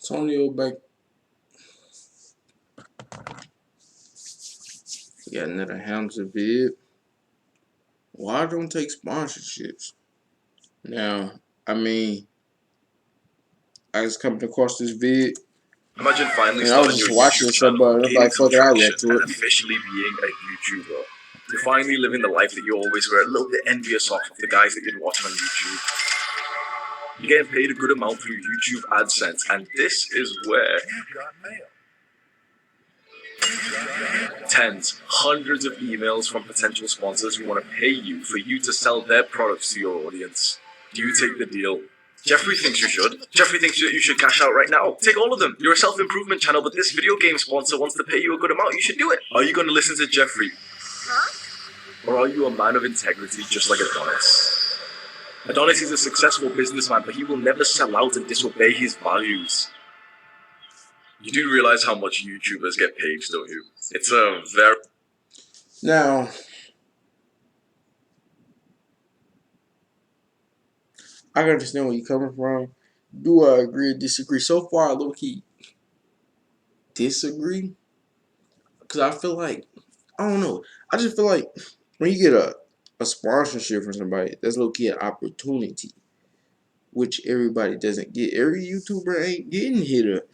Antonio back. We got another hamza vid. Why don't take sponsorships? Now, I mean, I just coming across this vid. Imagine finally and I was starting your just watching YouTube stuff, channel, but it's gaining like, some fuck it, I'll traction, react to and it. officially being a YouTuber. You're finally living the life that you always were a little bit envious of the guys that you'd watch on YouTube. You're getting paid a good amount through YouTube AdSense, and this is where tens, hundreds of emails from potential sponsors who want to pay you for you to sell their products to your audience. Do you take the deal? Jeffrey thinks you should. Jeffrey thinks that you should cash out right now. Take all of them. You're a self-improvement channel, but this video game sponsor wants to pay you a good amount. You should do it. Are you going to listen to Jeffrey? Or are you a man of integrity just like Adonis? Adonis is a successful businessman, but he will never sell out and disobey his values. You do realize how much YouTubers get paid, don't you? It's a very... Now, I can understand where you're coming from. Do I agree or disagree? So far, I low-key disagree. Because I feel like, I don't know. I just feel like when you get a sponsorship from somebody, that's low-key an opportunity, which everybody doesn't get. Every YouTuber ain't getting hit up.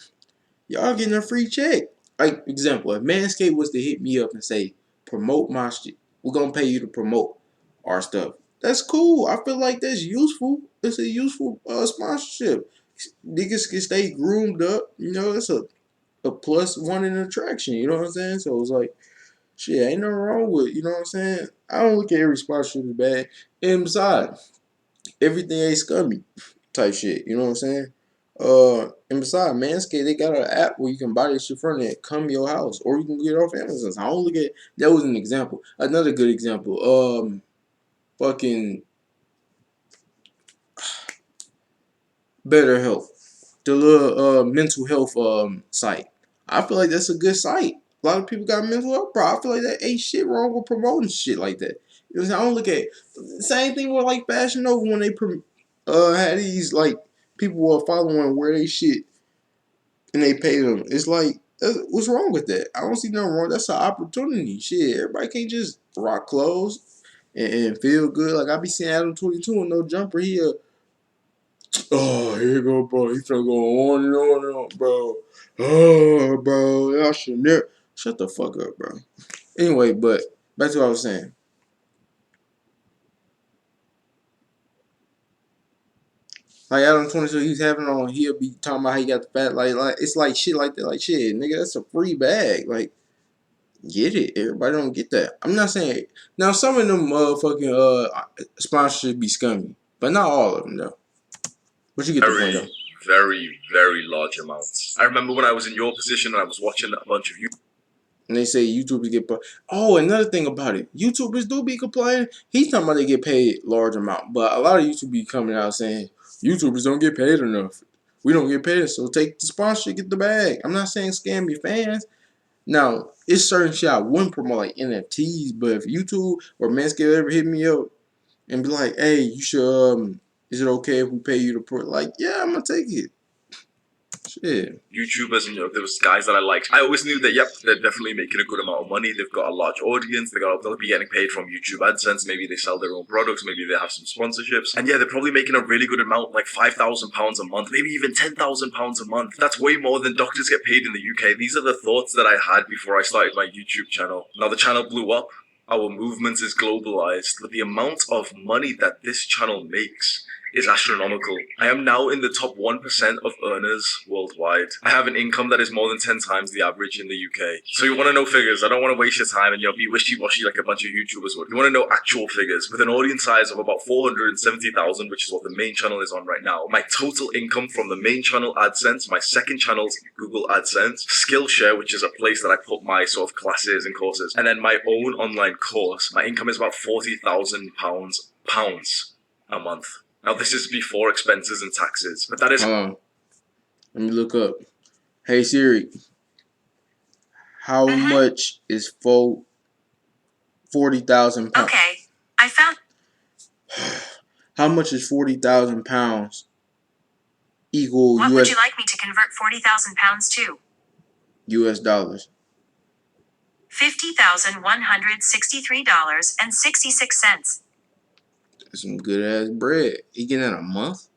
Y'all getting a free check. Like, example, if Manscaped was to hit me up and say, promote my shit, we're going to pay you to promote our stuff. That's cool. I feel like that's useful. It's a useful sponsorship. Niggas can stay groomed up. You know, it's a plus one in attraction. You know what I'm saying? So it's like, shit, ain't nothing wrong with it. You know what I'm saying? I don't look at every sponsorship as bad. And besides, everything ain't scummy type shit. You know what I'm saying? And besides, Manscaped, they got an app where you can buy this shit from there, come to your house, or you can get it off Amazon. So I don't look at that was an example. Another good example. Fucking Better Health, the little mental health site. I feel like that's a good site. A lot of people got mental health problems. I feel like that ain't shit wrong with promoting shit like that. You know what I'm saying? I don't look at same thing with like Fashion Nova when they had these like people were following where they shit and they pay them. It's like, what's wrong with that? I don't see nothing wrong. That's an opportunity. Shit, everybody can't just rock clothes and feel good. Like I be seeing Adam 22 with no jumper here. Oh, here you go, bro. He finna go on and on and on, bro. Oh, bro. I should never. Shut the fuck up, bro. Anyway, but back to what I was saying. Like Adam 22, he's having on, he'll be talking about how he got the fat, like it's like shit like that. Like shit, nigga, that's a free bag. Like, get it. Everybody don't get that. I'm not saying now some of them motherfucking sponsorships be scummy, but not all of them though. But you get the point though. Very, very large amounts. I remember when I was in your position and I was watching a bunch of you. And they say YouTubers get paid. Oh, another thing about it, YouTubers do be complaining. He's talking about they get paid large amount, but a lot of YouTubers be coming out saying YouTubers don't get paid enough. We don't get paid, so take the sponsorship, get the bag. I'm not saying scam your fans. Now, it's certain shit I wouldn't promote like NFTs, but if YouTube or Manscaped ever hit me up and be like, "Hey, you should is it okay if we pay you to put?" Like, yeah, I'm gonna take it. Shit. YouTubers and there was guys that I liked. I always knew that yep, they're definitely making a good amount of money. They've got a large audience. They'll be getting paid from YouTube AdSense. Maybe they sell their own products. Maybe they have some sponsorships. And yeah, they're probably making a really good amount, like £5,000 a month, maybe even £10,000 a month. That's way more than doctors get paid in the UK. These are the thoughts that I had before I started my YouTube channel. Now the channel blew up. Our movement is globalized, but the amount of money that this channel makes is astronomical. I am now in the top 1% of earners worldwide. I have an income that is more than 10 times the average in the UK. So you want to know figures. I don't want to waste your time and be wishy-washy like a bunch of YouTubers would. You want to know actual figures. With an audience size of about 470,000, which is what the main channel is on right now, my total income from the main channel AdSense, my second channel's Google AdSense, Skillshare, which is a place that I put my sort of classes and courses, and then my own online course, my income is about £40,000 a month. Now, this is before expenses and taxes, but that is... Let me look up. Hey Siri, how much is 40,000 pounds? Okay, I found. How much is 40,000 pounds equal What would you like me to convert 40,000 pounds to? US dollars. $50,163.66. That's some good ass bread. He getting that a month?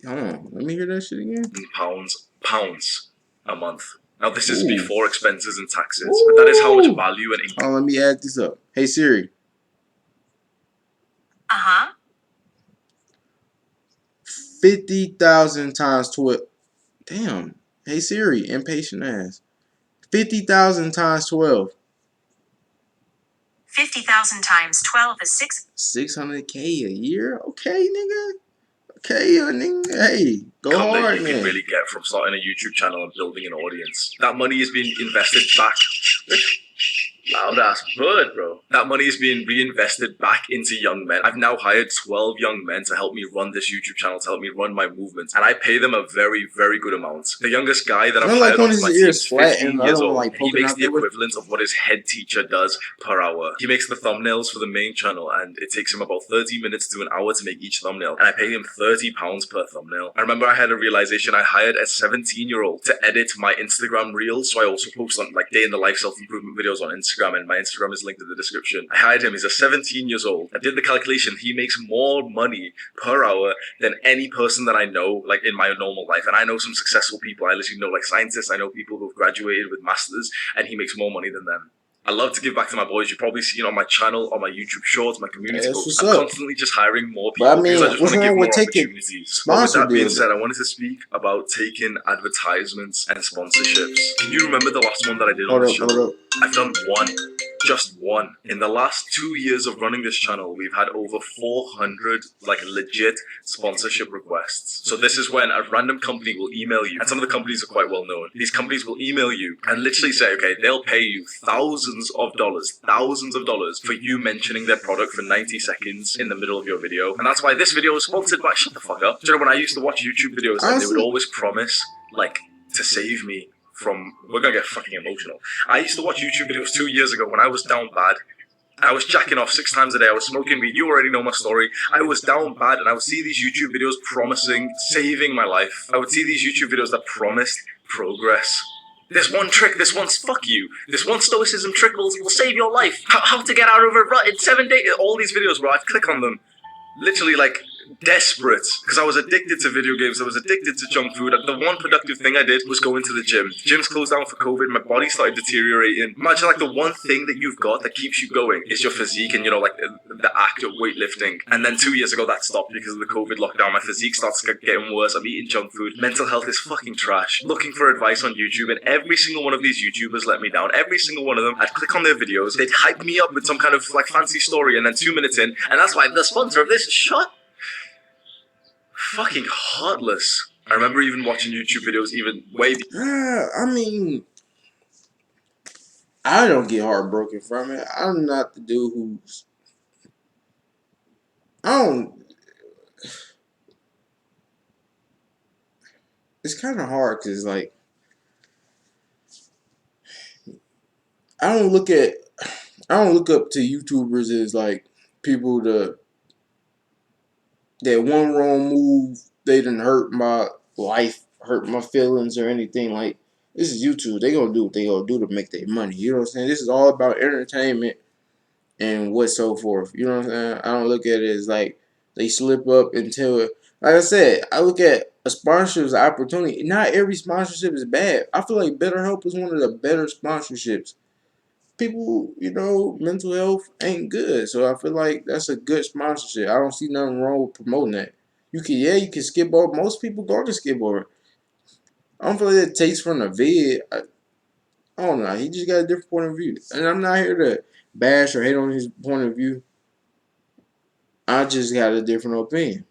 Hold on, let me hear that shit again. Pounds a month. Now this is Ooh. before expenses and taxes, but that is how much value and income. Oh, let me add this up. Hey Siri. 50,000 times 12. Damn. Hey Siri, impatient ass. 50,000 times 12. 50,000 times 12 is 600K a year? Okay, nigga. Okay, nigga. Hey, go Income that hard, you man. can really get from starting a YouTube channel and building an audience. That money is being invested back. Loud ass bird, bro. That money is being reinvested back into young men. I've now hired 12 young men to help me run this YouTube channel, to help me run my movement. And I pay them a very, very good amount. The youngest guy that I've hired onto my team is 15 years old. And he makes the equivalent of what his head teacher does per hour. He makes the thumbnails for the main channel, and it takes him about 30 minutes to an hour to make each thumbnail. And I pay him £30 per thumbnail. I remember I had a realization. I hired a 17-year-old to edit my Instagram reels. So I also post on like day in the life self-improvement videos on Instagram, and my Instagram is linked in the description. I hired him. He's a 17 years old. I did the calculation. He makes more money per hour than any person that I know, like in my normal life. And I know some successful people. I literally know like scientists. I know people who've graduated with masters, and he makes more money than them. I love to give back to my boys. You've probably seen on my channel, on my YouTube shorts, my community posts. I'm constantly just hiring more people because I just want to give more opportunities. But with that being said, I wanted to speak about taking advertisements and sponsorships. Can you remember the last one that I did on this channel? I've done one. Just one. In the last 2 years of running this channel, we've had over 400 like legit sponsorship requests. So this is when a random company will email you, and some of the companies are quite well known. These companies will email you and literally say, okay, they'll pay you thousands of dollars for you mentioning their product for 90 seconds in the middle of your video. And that's why this video is sponsored by, shut the fuck up. Do you know, when I used to watch YouTube videos, like, they would always promise, like, to save me from, we're gonna get fucking emotional. I used to watch YouTube videos 2 years ago when I was down bad. I was jacking off 6 times a day. I was smoking weed. You already know my story. I was down bad, and I would see these YouTube videos promising saving my life. I would see these YouTube videos that promised progress. This one trick, this one's fuck you. This one stoicism trick will save your life. How to get out of a rut in 7 days. All these videos where I'd click on them, literally like desperate, because I was addicted to video games. I was addicted to junk food. The one productive thing I did was go into the gym. Gyms closed down for COVID. My body started deteriorating. Imagine like the one thing that you've got that keeps you going is your physique and, you know, like the act of weightlifting. And then 2 years ago that stopped because of the COVID lockdown. My physique starts getting worse. I'm eating junk food. Mental health is fucking trash. Looking for advice on YouTube, and every single one of these YouTubers let me down. Every single one of them. I'd click on their videos. They'd hype me up with some kind of like fancy story, and then 2 minutes in, and that's why the sponsor of this, shut fucking heartless. I remember even watching YouTube videos even way. I mean, I don't get heartbroken from it. I'm not the dude who's. I don't. It's kind of hard because, like, I don't look up to YouTubers as like people that one wrong move, they didn't hurt my life, hurt my feelings or anything. Like, this is YouTube. They gonna do what they gonna do to make their money. You know what I'm saying? This is all about entertainment and what so forth. You know what I'm saying? I don't look at it as like they slip up until, like I said, I look at a sponsorship as an opportunity. Not every sponsorship is bad. I feel like BetterHelp is one of the better sponsorships. People, you know, mental health ain't good. So I feel like that's a good sponsorship. I don't see nothing wrong with promoting that. You can skip over. Most people go to skip over. I don't feel like it takes from the vid. I don't know. He just got a different point of view. And I'm not here to bash or hate on his point of view. I just got a different opinion.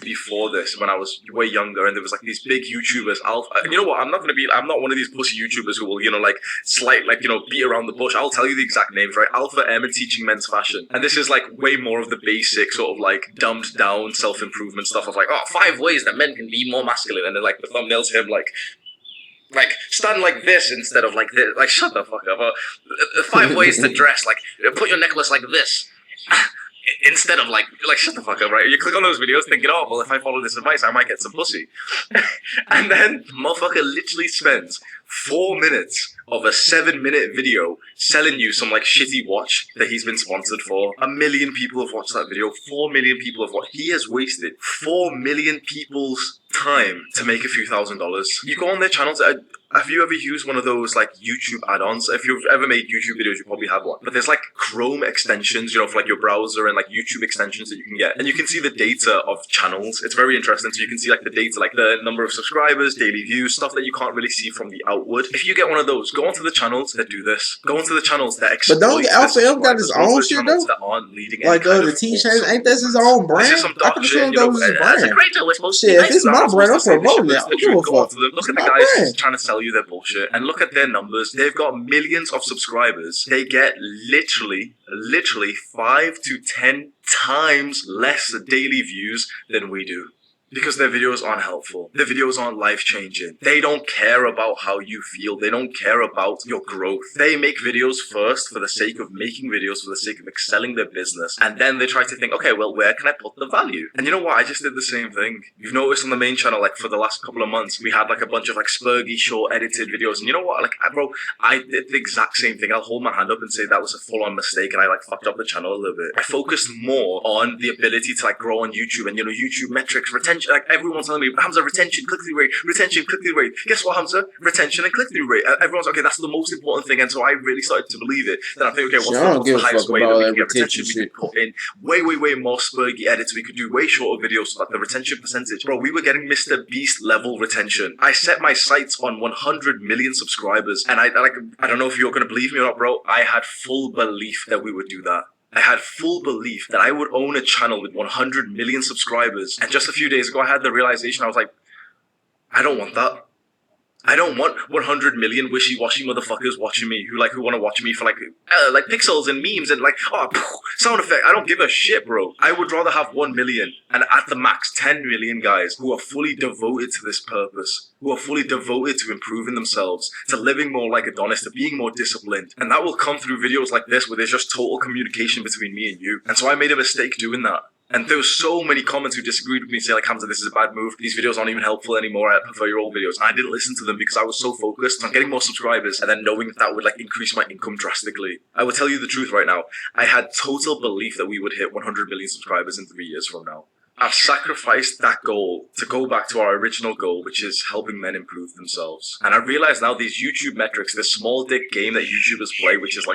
Before this, when I was way younger, and there was like these big YouTubers, and you know what, I'm not one of these pussy YouTubers who will, you know, like beat around the bush. I'll tell you the exact names, right? Alpha M and Teaching Men's Fashion. And this is like way more of the basic sort of like dumbed down self-improvement stuff of like, 5 ways that men can be more masculine, and then like the thumbnails him like stand like this instead of like this. Like, shut the fuck up. 5 ways to dress, like put your necklace like this. Instead of like shut the fuck up, right? You click on those videos thinking, oh well, if I follow this advice, I might get some pussy. And then motherfucker literally spends 4 minutes of a 7-minute video selling you some like shitty watch that he's been sponsored for. 1 million people have watched that video. 4 million people have watched. He has wasted 4 million people's time to make a few $1,000s. You go on their channels. Have you ever used one of those like YouTube add-ons? If you've ever made YouTube videos, you probably have one. But there's like Chrome extensions, for like your browser, and like YouTube extensions that you can get. And you can see the data of channels. It's very interesting. So you can see like the data, like the number of subscribers, daily views, stuff that you can't really see from the outward. If you get one of those, go onto the channels that do this. Go onto the channels that exploit. But don't Alpha M got his own shit though? That aren't leading like the T-shirts, ain't that his own brand? I could assume that was his brand. Shit, if it's my brand, I'm promoting it. I don't give a fuck. Look at the guys trying to sell you their bullshit, and look at their numbers. They've got millions of subscribers. They get literally 5 to 10 times less daily views than we do. Because their videos aren't helpful. Their videos aren't life-changing. They don't care about how you feel. They don't care about your growth. They make videos first for the sake of making videos, for the sake of excelling their business. And then they try to think, okay, well, where can I put the value? And you know what? I just did the same thing. You've noticed on the main channel, like for the last couple of months, we had like a bunch of like spurgy, short edited videos. And you know what? Like, I did the exact same thing. I'll hold my hand up and say that was a full-on mistake and I like fucked up the channel a little bit. I focused more on the ability to like grow on YouTube and, YouTube metrics, retention. Like everyone's telling me, Hamza, retention, click-through rate, retention, click-through rate. Guess what, Hamza? Retention and click-through rate. Everyone's okay, that's the most important thing. And so I really started to believe it. Then I think, okay, what's the highest way that we can get retention? We could put in way more spurgy edits. We could do way shorter videos so that the retention percentage. Bro, we were getting Mr. Beast level retention. I set my sights on 100 million subscribers. And I don't know if you're going to believe me or not, bro. I had full belief that we would do that. I had full belief that I would own a channel with 100 million subscribers. And just a few days ago, I had the realization, I was like, I don't want that. I don't want 100 million wishy-washy motherfuckers watching me who want to watch me for like pixels and memes and sound effect. I don't give a shit, bro. I would rather have 1 million and at the max 10 million guys who are fully devoted to this purpose, who are fully devoted to improving themselves, to living more like Adonis, to being more disciplined. And that will come through videos like this where there's just total communication between me and you. And so I made a mistake doing that. And there were so many comments who disagreed with me, saying like, Hamza, this is a bad move. These videos aren't even helpful anymore. I prefer your old videos. And I didn't listen to them because I was so focused on getting more subscribers and then knowing that would increase my income drastically. I will tell you the truth right now. I had total belief that we would hit 100 million subscribers in 3 years from now. I've sacrificed that goal to go back to our original goal, which is helping men improve themselves. And I realize now these YouTube metrics, this small dick game that YouTubers play, which is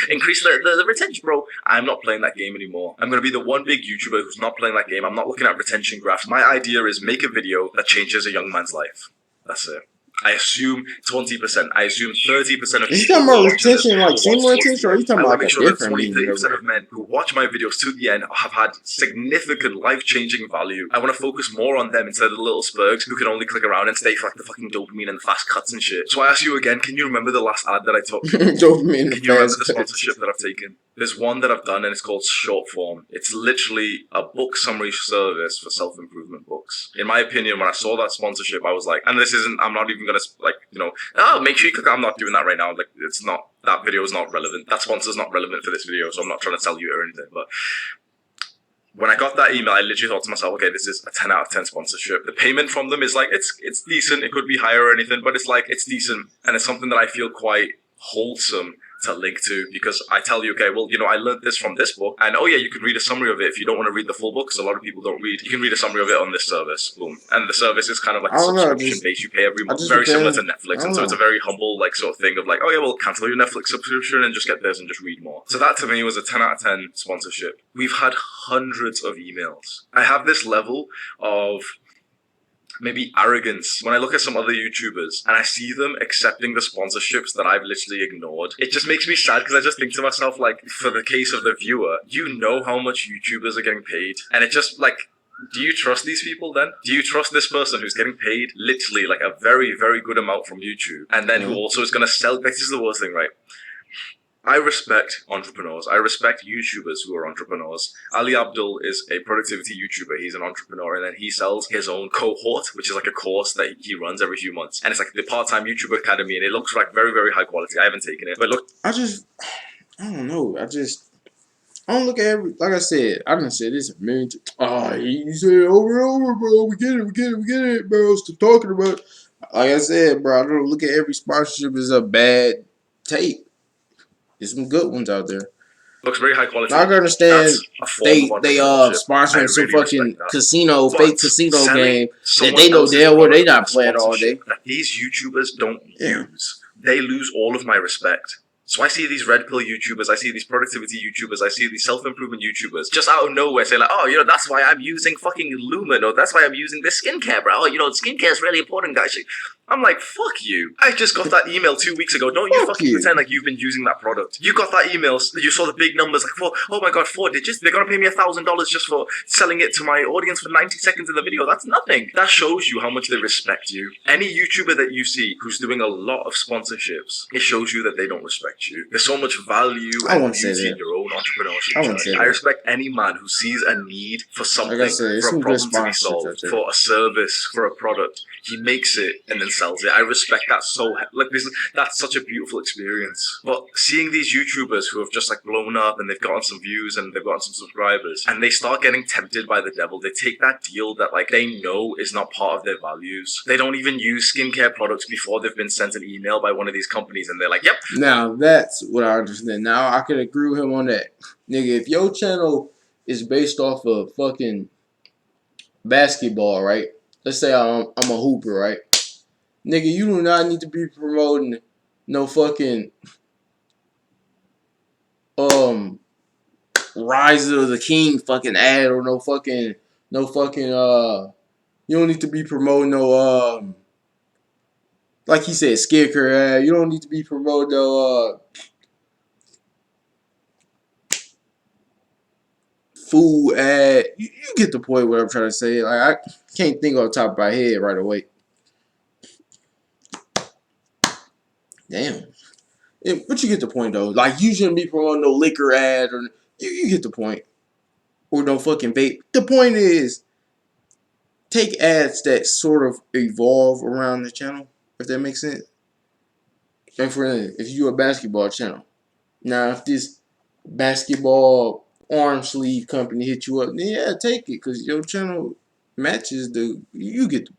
increase the retention, bro. I'm not playing that game anymore. I'm going to be the one big YouTuber who's not playing that game. I'm not looking at retention graphs. My idea is make a video that changes a young man's life. That's it. I assume 20%. I assume 30% of people. You talking about retention, like similar retention, or you talking about make sure that 20-30% of men who watch my videos to the end have had significant life-changing value. I want to focus more on them instead of the little spurgs who can only click around and stay for the fucking dopamine and fast cuts and shit. So I ask you again, can you remember the last ad that I took? Dopamine. Can you remember the sponsorship that I've taken? There's one that I've done and it's called Short Form. It's literally a book summary service for self-improvement books. In my opinion, when I saw that sponsorship, I was like, and I'm not even gonna make sure you click. I'm not doing that right now. It's not, that video is not relevant. That sponsor's not relevant for this video, so I'm not trying to sell you or anything. But when I got that email, I literally thought to myself, okay, this is a 10 out of 10 sponsorship. The payment from them is it's decent. It could be higher or anything, but it's decent. And it's something that I feel quite wholesome to link to, because I tell you, okay, well, I learned this from this book, and oh yeah, you can read a summary of it if you don't want to read the full book, because a lot of people don't read. You can read a summary of it on this service, boom. And the service is kind of like a subscription base you pay every month, very similar to Netflix, and so it's a very humble sort of thing of oh yeah, well, cancel your Netflix subscription and just get this and just read more. So that to me was a 10 out of 10 sponsorship. We've had hundreds of emails. I have this level of maybe arrogance when I look at some other YouTubers and I see them accepting the sponsorships that I've literally ignored. It just makes me sad because I just think to myself, for the case of the viewer, how much YouTubers are getting paid, and it just do you trust these people then? Do you trust this person who's getting paid literally a very, very good amount from YouTube, and then who also is going to sell? This is the worst thing, right? I respect entrepreneurs. I respect YouTubers who are entrepreneurs. Ali Abdul is a productivity YouTuber. He's an entrepreneur, and then he sells his own cohort, which is a course that he runs every few months. And it's the part-time YouTuber Academy, and it looks very, very high quality. I haven't taken it, but look. I don't know. I don't look at every, like I said, I done said this a million times. Oh, you said it over and over, bro. We get it, bro. Stop talking about it. Like I said, bro, I don't look at every sponsorship as a bad tape. There's some good ones out there. Looks very high quality. I can understand That's a form they of entrepreneurship. I sponsoring some really respect fucking that. casino, But fake casino selling game that someone they know else's damn well they product not with playing all day. sponsorship that these YouTubers don't Yeah. use, they lose all of my respect. So I see these red pill YouTubers, I see these productivity YouTubers, I see these self-improvement YouTubers just out of nowhere say like, oh, you know, that's why I'm using fucking Lumen, or that's why I'm using this skincare, bro. Oh, you know, skincare is really important, guys. I'm like, fuck you. I just got that email 2 weeks ago. Don't you Fuck fucking you. pretend like you've been using that product. You got that email, you saw the big numbers, like, oh my god, 4 digits? They're gonna pay me $1,000 just for selling it to my audience for 90 seconds in the video. That's nothing. That shows you how much they respect you. Any YouTuber that you see who's doing a lot of sponsorships, it shows you that they don't respect you. There's so much value I and won't say beauty that. in your own entrepreneurship I won't say journey. that. I respect any man who sees a need for something, Like I said, it's for a some good problem to be sponsorships solved, out there. for a service, for a product. He makes it and then sells it. I respect that so that's such a beautiful experience. But seeing these YouTubers who have just like blown up and they've gotten some views and they've gotten some subscribers and they start getting tempted by the devil, they take that deal that like they know is not part of their values. They don't even use skincare products before they've been sent an email by one of these companies and they're like, yep. Now that's what I understand. Now I can agree with him on that. Nigga, if your channel is based off of fucking basketball, right? Let's say I'm a hooper, right? Nigga, you do not need to be promoting no fucking Rise of the King fucking ad or no fucking you don't need to be promoting no like he said, skincare ad. You don't need to be promoting no food ad. You get the point what I'm trying to say. Like I can't think on the top of my head right away. Damn. But you get the point though. Like you shouldn't be promoting no liquor ad or you get the point. Or no fucking vape. The point is take ads that sort of evolve around the channel, if that makes sense. Like for instance, if you do a basketball channel, now if this basketball arm sleeve company hit you up, then yeah, take it because your channel matches the. You get the.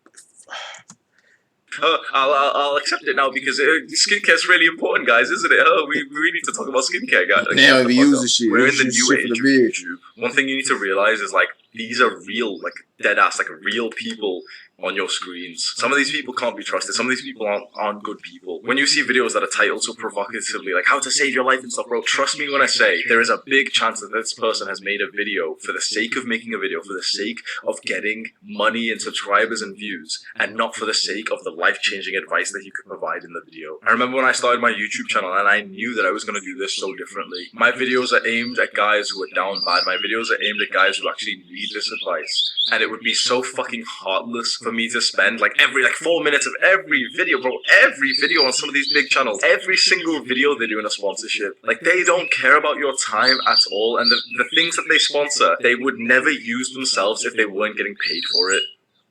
I'll accept it now because skincare is really important, guys, isn't it? Oh, we need to talk about skincare, guys. Like, They don't shut the even fuck use up. the shit. We're They in the use new shit for age the of beard. YouTube. One thing you need to realize is like these are real, like dead ass, like real people on your screens. Some of these people can't be trusted. Some of these people aren't good people. When you see videos that are titled so provocatively, like how to save your life and stuff, bro, trust me when I say there is a big chance that this person has made a video for the sake of making a video, for the sake of getting money and subscribers and views, and not for the sake of the life-changing advice that he could provide in the video. I remember when I started my YouTube channel and I knew that I was going to do this so differently. My videos are aimed at guys who are down bad. My videos are aimed at guys who actually need this advice. And it would be so fucking heartless for me to spend like 4 minutes of every video, bro, every video on some of these big channels, every single video they're doing a sponsorship. Like they don't care about your time at all. And the things that they sponsor, they would never use themselves if they weren't getting paid for it.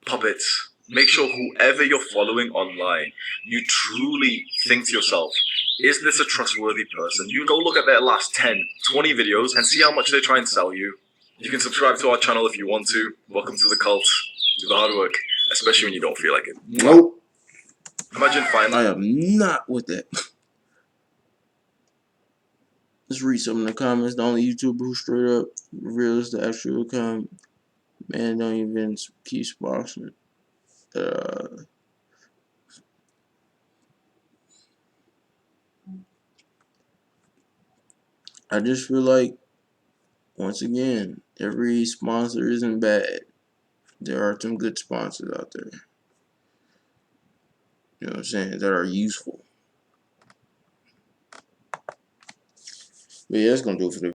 Puppets. Make sure whoever you're following online, you truly think to yourself, is this a trustworthy person? You go look at their last 10, 20 videos and see how much they try and sell you. You can subscribe to our channel if you want to. Welcome to the cult. Do the hard work, especially when you don't feel like it. Nope. Imagine finally. I am not with that. Let's read some of the comments. The only YouTuber who straight up reveals the actual account. Man, don't even keep sponsoring. I just feel like, once again, every sponsor isn't bad. There are some good sponsors out there. You know what I'm saying? That are useful. But yeah, that's going to do it for the